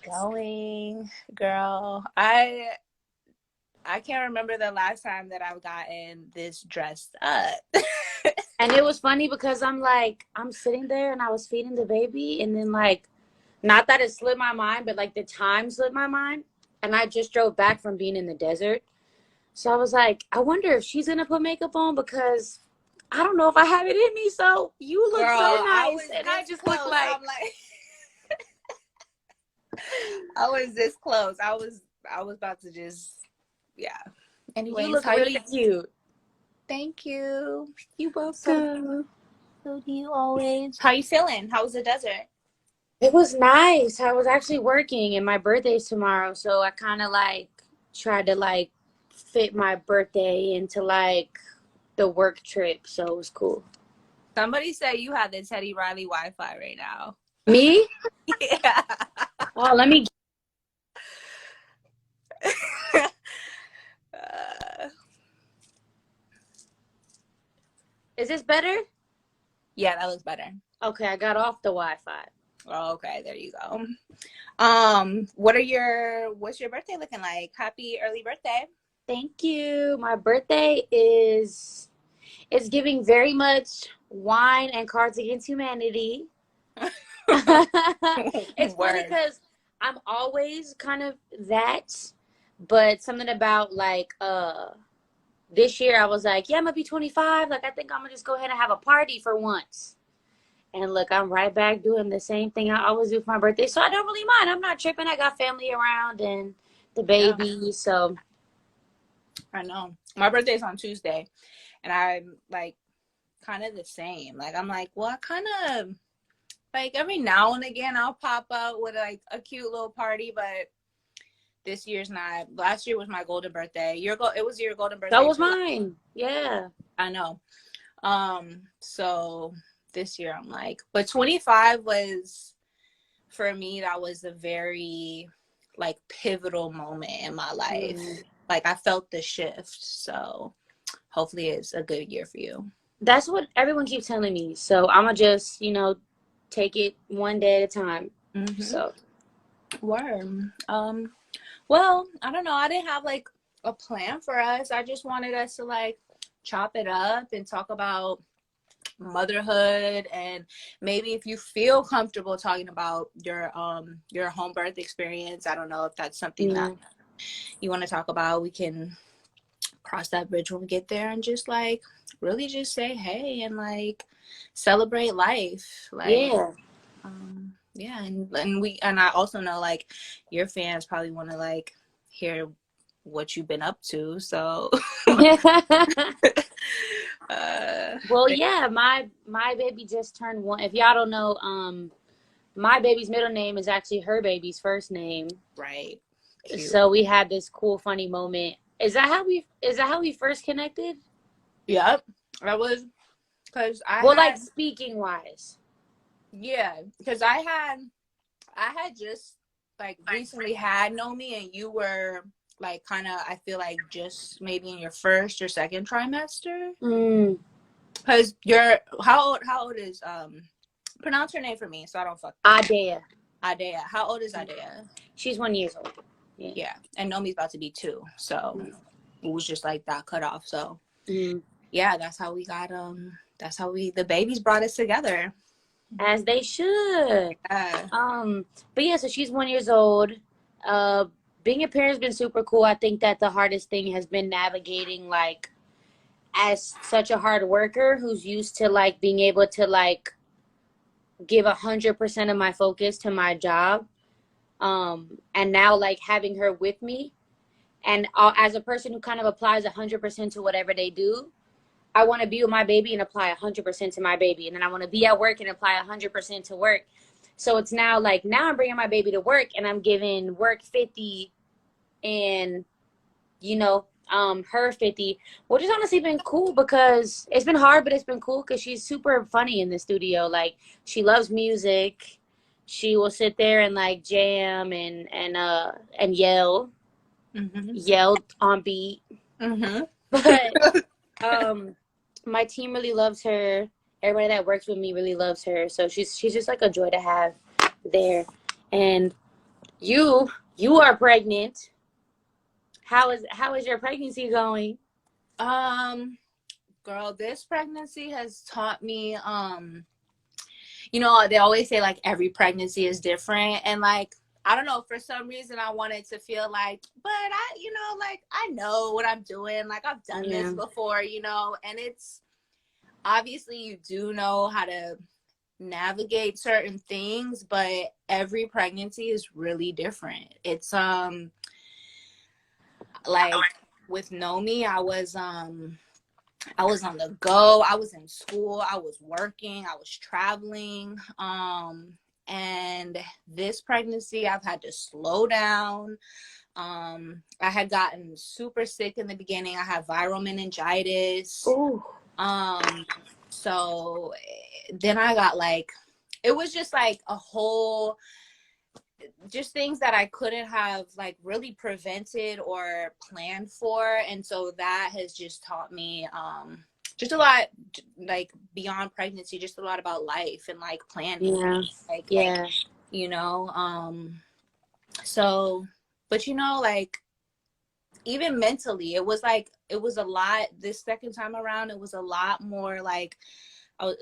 Going, girl. I can't remember the last time that I've gotten this dressed up. And it was funny because I'm sitting there and I was feeding the baby, and then not that it slipped my mind, but the time slipped my mind. And I just drove back from being in the desert. So I was like, I wonder if she's gonna put makeup on because I don't know if I have it in me. So you look so Girl, I nice, was and I this just look close. like I'm like I was this close. I was about to just yeah. you Anyways, look how you really doing? cute. Thank you. You So welcome. so do you always. How you feeling? How was the desert? It was nice. I was actually working, and my birthday's tomorrow, so I kind of tried to fit my birthday into the work trip, so it was cool. Somebody said you had the Teddy Riley Wi-Fi right now. Me? Yeah. Oh, let me. uh, Is this better? yeah, that looks better. Okay, I got off the Wi-Fi. Oh, okay, there you go. What's your birthday looking like? Happy early birthday. Thank you. My birthday is giving very much wine and Cards Against Humanity. It's funny Word. because I'm always kind of that, but something about this year I was like, yeah, I'm gonna be 25. Like I think I'm gonna just go ahead and have a party for once. And look, I'm right back doing the same thing I always do for my birthday. So I don't really mind. I'm not tripping. I got family around and the Yeah, baby. So I know. My birthday's on Tuesday, and I'm like kind of the same. Like I'm like, well, I kind of like every now and again I'll pop up with like a cute little party, but this year's not. Last year was my golden birthday. It was your golden that birthday was too. mine. Yeah. I know. So this year I'm like, but 25 was for me, that was a very like pivotal moment in my life. Mm. Like I felt the shift. So hopefully it's a good year for you. That's what everyone keeps telling me. So I'm going to just, take it one day at a time. Mm-hmm. So, Word. Well, I don't know. I didn't have like a plan for us. I just wanted us to like chop it up and talk about motherhood, and maybe if you feel comfortable talking about your home birth experience. I don't know if that's something that mm, you want to talk about. We can cross that bridge when we get there and just like really just say hey and like celebrate life. Like yeah. yeah, and I also know like your fans probably want to like hear what you've been up to, so Well, yeah, my baby just turned 1. If y'all don't know, my baby's middle name is actually her baby's first name. right, cute. So we had this cool funny moment. Is that how we first connected? Yep, I was because I Well, had speaking wise. yeah, because I had just like recently had Nomi, and you were like kind of, I feel like just maybe in your first or second trimester. Mm, Because you're how old is pronounce her name for me so I don't fuck it up. Adea. Adea. How old is Adea? She's 1 year old. Yeah. Yeah, and Nomi's about to be 2, so it was just like that cutoff. So Mm. yeah, that's how the babies brought us together. As they should. Yeah. But yeah, so she's 1 year old. Uh, Being a parent's been super cool. I think that the hardest thing has been navigating as such a hard worker who's used to being able to give 100% of my focus to my job. And now having her with me, and as a person who kind of applies 100% to whatever they do, I want to be with my baby and apply 100% to my baby. And then I want to be at work and apply 100% to work. So it's now now I'm bringing my baby to work and I'm giving work 50 and, her 50, which has honestly been cool because it's been hard, but it's been cool because she's super funny in the studio. Like, she loves music. She will sit there and jam and Mm-hmm. yell on beat. Mm-hmm. But my team really loves her. Everybody that works with me really loves her. So she's just like a joy to have there. And You are pregnant. How is your pregnancy going? Um, Girl, this pregnancy has taught me, you know, they always say like every pregnancy is different. And like, I don't know, for some reason I wanted to feel like, but I, you know, like I know what I'm doing. Like I've done this Yeah. before, you know, and it's obviously you do know how to navigate certain things, but every pregnancy is really different. It's like with Nomi, I was on the go. I was in school. I was working. I was traveling. And this pregnancy, I've had to slow down. I had gotten super sick in the beginning. I had viral meningitis. Ooh. So then I got like, it was just like a whole just things that I couldn't have like really prevented or planned for. And so that has just taught me just a lot, like beyond pregnancy, just a lot about life and like planning. Yeah. Like, Yeah. you know, so but you know, like even mentally, it was a lot this second time around, it was a lot more like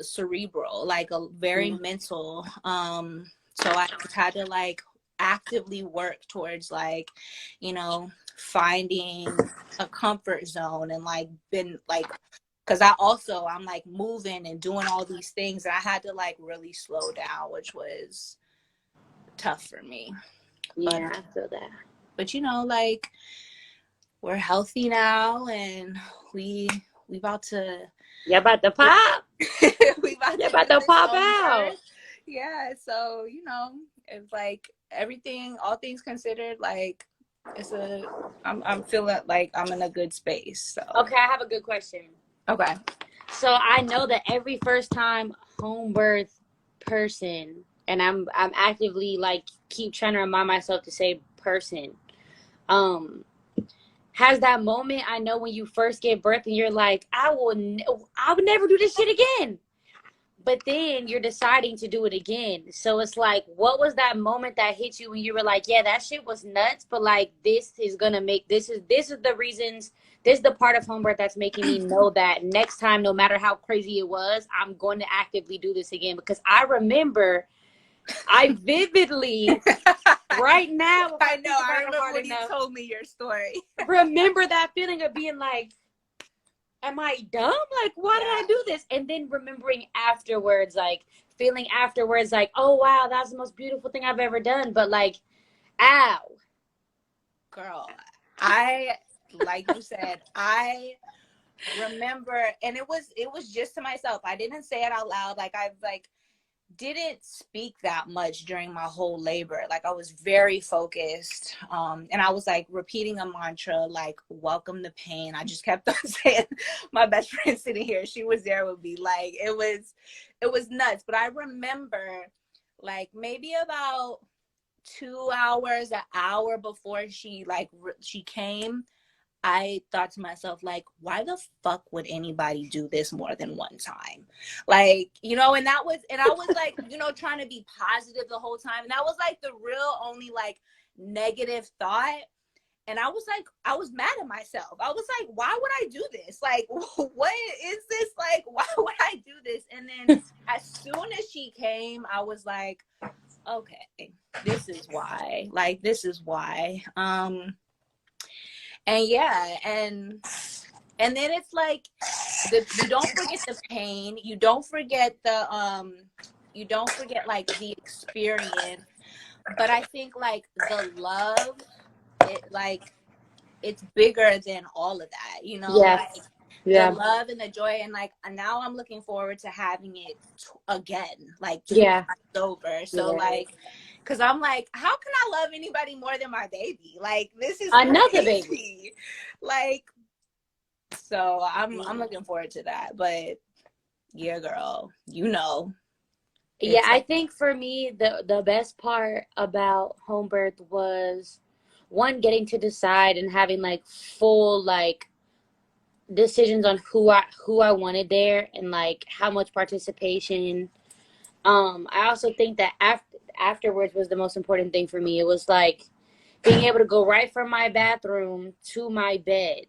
cerebral, like a very mental. So I just had to like actively work towards like, you know, finding a comfort zone and like been like, because I'm like moving and doing all these things, and I had to like really slow down, which was tough for me. But Yeah, I feel that. but you know, like we're healthy now, and we we about to You about to pop? we about You to about do to this pop home out? birth. Yeah, so you know, it's like everything, all things considered, like it's a I'm feeling like I'm in a good space. So Okay, I have a good question. okay. So I know that every first time home birth person, and I'm actively like keep trying to remind myself to say person. Um, has that moment I know when you first give birth and you're like, I would never do this shit again. But then you're deciding to do it again. So it's like, what was that moment that hit you when you were like, yeah, that shit was nuts, but like this is gonna make this is the reasons, this is the part of home birth that's making me know that next time, no matter how crazy it was, I'm going to actively do this again. Because I vividly, right now, if I I know. think I about it remember hard when you enough, told me your story. remember that feeling of being like, am I dumb? Like, why did Yeah, I do this? And then remembering afterwards, like, feeling afterwards, like, oh, wow, that's the most beautiful thing I've ever done. But, like, ow. girl. I like you said, I remember, and it was just to myself. I didn't say it out loud. Like I like didn't speak that much during my whole labor. Like I was very focused. And I was like repeating a mantra, like welcome the pain. I just kept on saying, my best friend sitting here, she was there with me. Like it was nuts. But I remember like maybe about 2 hours, an hour before she came, I thought to myself, like, why the fuck would anybody do this more than one time? Like, you know, and I was like, you know, trying to be positive the whole time. And that was like the real only like negative thought. And I was like, I was mad at myself. I was like, why would I do this? Like, what is this? Like, why would I do this? And then as soon as she came, I was like, okay, this is why. Like, this is why. And yeah, and then it's like you don't forget the pain, you don't forget like the experience, but I think like the love, it like it's bigger than all of that, you know, Yes. like the Yeah. love and the joy. And like now I'm looking forward to having it again, like two Yeah. times over. So Yeah. like, because I'm like, how can I love anybody more than my baby? Like this is Another baby. crazy. Like, so I'm looking forward to that. But yeah, girl, you know, Yeah, it's I think for me, the best part about home birth was one, getting to decide and having like full like decisions on who I wanted there and like how much participation. I also think that afterwards was the most important thing for me. It was like being able to go right from my bathroom to my bed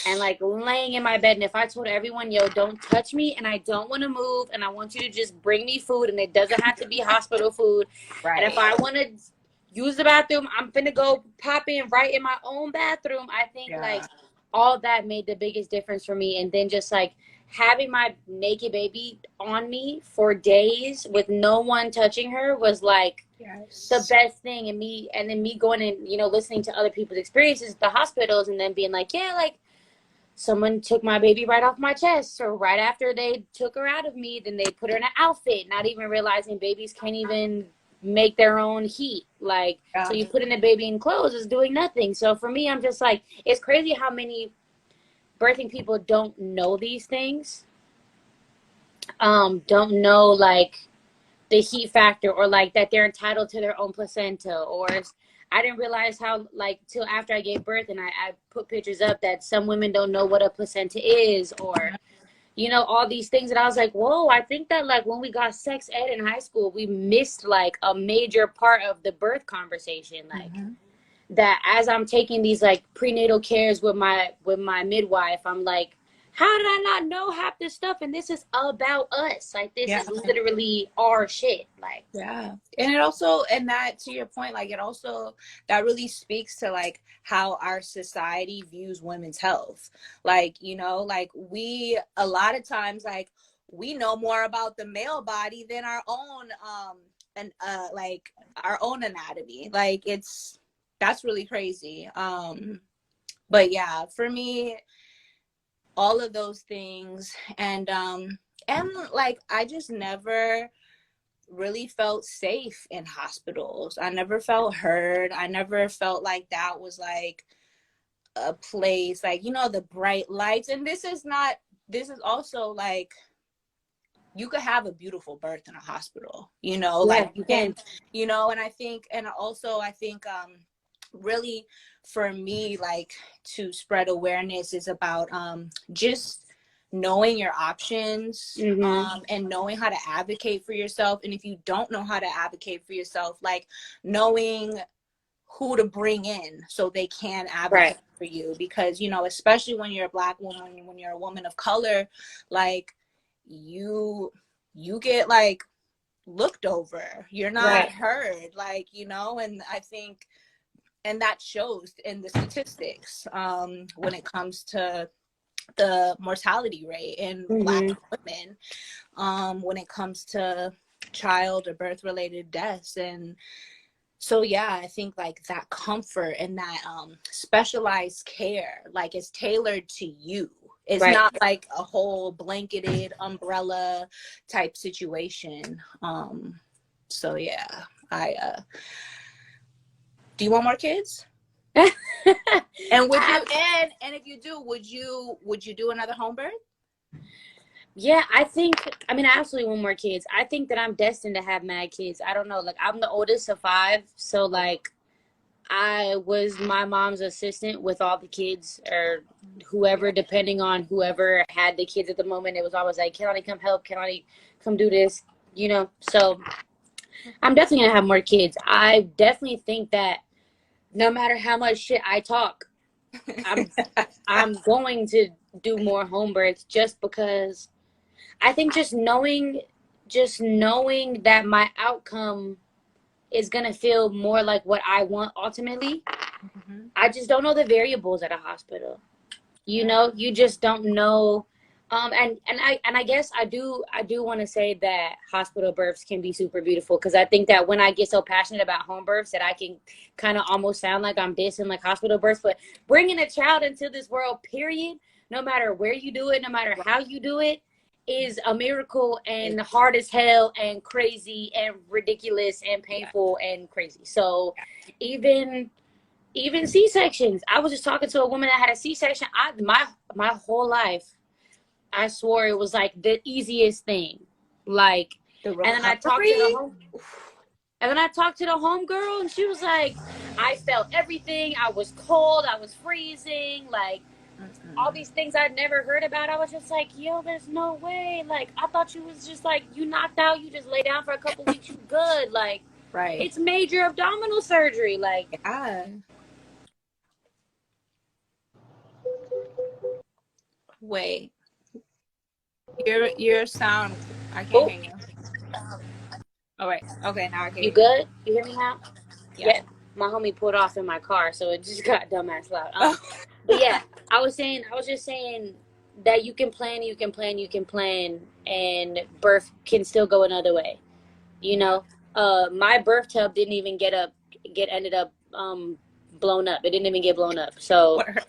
and like laying in my bed. And if I told everyone, yo, don't touch me and I don't want to move and I want you to just bring me food and it doesn't have to be hospital food. And if Right. I want to use the bathroom, I'm finna go pop in right in my own bathroom. I think like Yeah. all that made the biggest difference for me. And then just like having my naked baby on me for days with no one touching her was like the Yes. best thing. And then me going and listening to other people's experiences at the hospitals and then being like, yeah, like someone took my baby right off my chest, or right after they took her out of me, then they put her in an outfit, not even realizing babies can't even make their own heat. Like, so Yeah. you put in a baby in clothes is doing nothing. So for me, I'm just like, it's crazy how many birthing people don't know these things. Don't know like the heat factor, or like that they're entitled to their own placenta, or I didn't realize how like till after I gave birth and I put pictures up that some women don't know what a placenta is, or all these things that I was like, whoa, I think that like when we got sex ed in high school, we missed like a major part of the birth conversation. Like Mm-hmm. that as I'm taking these like prenatal cares with my midwife, I'm like, how did I not know half this stuff? And this is about us. Like this Yeah. is literally our shit. Like Yeah. And it also, and that to your point, like it also, that really speaks to like how our society views women's health. Like, like we, a lot of times, like we know more about the male body than our own, and, like our own anatomy. Like that's really crazy. But yeah, for me, all of those things, and like I just never really felt safe in hospitals. I never felt heard. I never felt like that was like a place, like, the bright lights. And this is also like, you could have a beautiful birth in a hospital, yeah, like you you can, can. and I think, really for me, like to spread awareness is about, just knowing your options, Mm-hmm. and knowing how to advocate for yourself. And if you don't know how to advocate for yourself, like knowing who to bring in so they can Right. advocate for you. Because especially when you're a Black woman, when you're a woman of color, like you get like looked over, you're not Right. heard, like, and I think, and that shows in the statistics, when it comes to the mortality rate in Black Mm-hmm. women, when it comes to child or birth related deaths. And so yeah, I think like that comfort and that, specialized care, like is tailored to you. It's Right. not like a whole blanketed umbrella type situation. So yeah, I do you want more kids? And would you, and if you do, would you do another home birth? Yeah, I mean, I absolutely want more kids. I think that I'm destined to have mad kids. I don't know. Like, I'm the oldest of five. So, like, I was my mom's assistant with all the kids, or Yeah. whoever, depending on whoever had the kids at the moment. It was always like, can I come help? Can I come do this? So I'm definitely going to have more kids. I definitely think that no matter how much shit I talk, I'm, I'm going to do more home births just because I think just knowing that my outcome is gonna feel more like what I want ultimately. Mhm. I just don't know the variables at a hospital. Yeah. You just don't know. And I guess I do want to say that hospital births can be super beautiful, because I think that when I get so passionate about home births that I can kind of almost sound like I'm dissing like hospital births, but bringing a child into this world, period, no matter where you do it, no matter how you do it, is a miracle and hard as hell and crazy and ridiculous and Yeah. painful and crazy. So even even C-sections. I was just talking to a woman that had a C-section. My whole life, I swore it was like the easiest thing. Like, The and then I talked to the recovery. home, and then I talked to the home girl, and she was like, I felt everything. I was cold. I was freezing. Like all Mm-mm. these things I'd never heard about. I was just like, yo, there's no way. Like I thought you was just like you knocked out. You just lay down for a couple weeks. You good. Like Right. It's major abdominal surgery. Like, Yeah. Wait. Your sound. I can't oh, hear you. All right. Okay, now I can you hear you. good? You hear me now? Yeah. Yeah. My homie pulled off in my car, so it just got dumbass loud. Oh. But yeah, I was just saying that you can plan, you can plan, you can plan, and birth can still go another way. You Yeah. know, my birth tub didn't even ended up blown up. It didn't even get blown up. So What?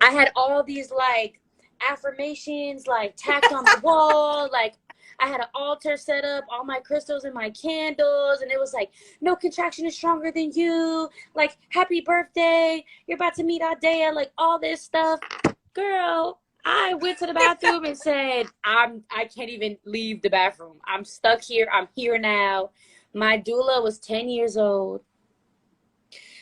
I had all these like affirmations like tacked on the wall, like I had an altar set up, all my crystals and my candles, and it was like, no contraction is stronger than you, like happy birthday, you're about to meet Adea, like all this stuff. Girl, I went to the bathroom and said, I can't even leave the bathroom. I'm stuck here. I'm here now. My doula was 10 years old.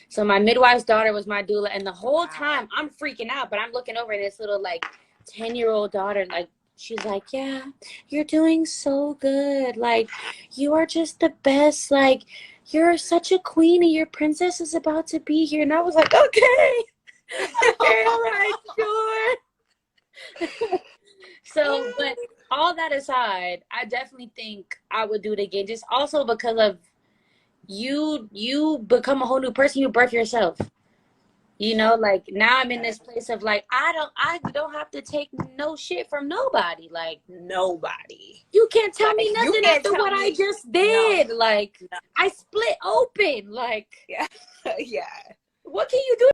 So my midwife's daughter was my doula, and the whole Wow. time I'm freaking out, but I'm looking over and this little like 10-year-old daughter, like she's like, yeah, you're doing so good. Like you are just the best. Like you're such a queen and your princess is about to be here. And I was like, okay, okay, all right, sure. So, but all that aside, I definitely think I would do it again. Just also because of you become a whole new person, you birth yourself. You know, like now I'm in this place of like I don't have to take no shit from nobody. Like Nobody. you can't tell Like me you nothing can't after tell what I me just no. did. Like No. I split open. Like Yeah. Yeah. what can you do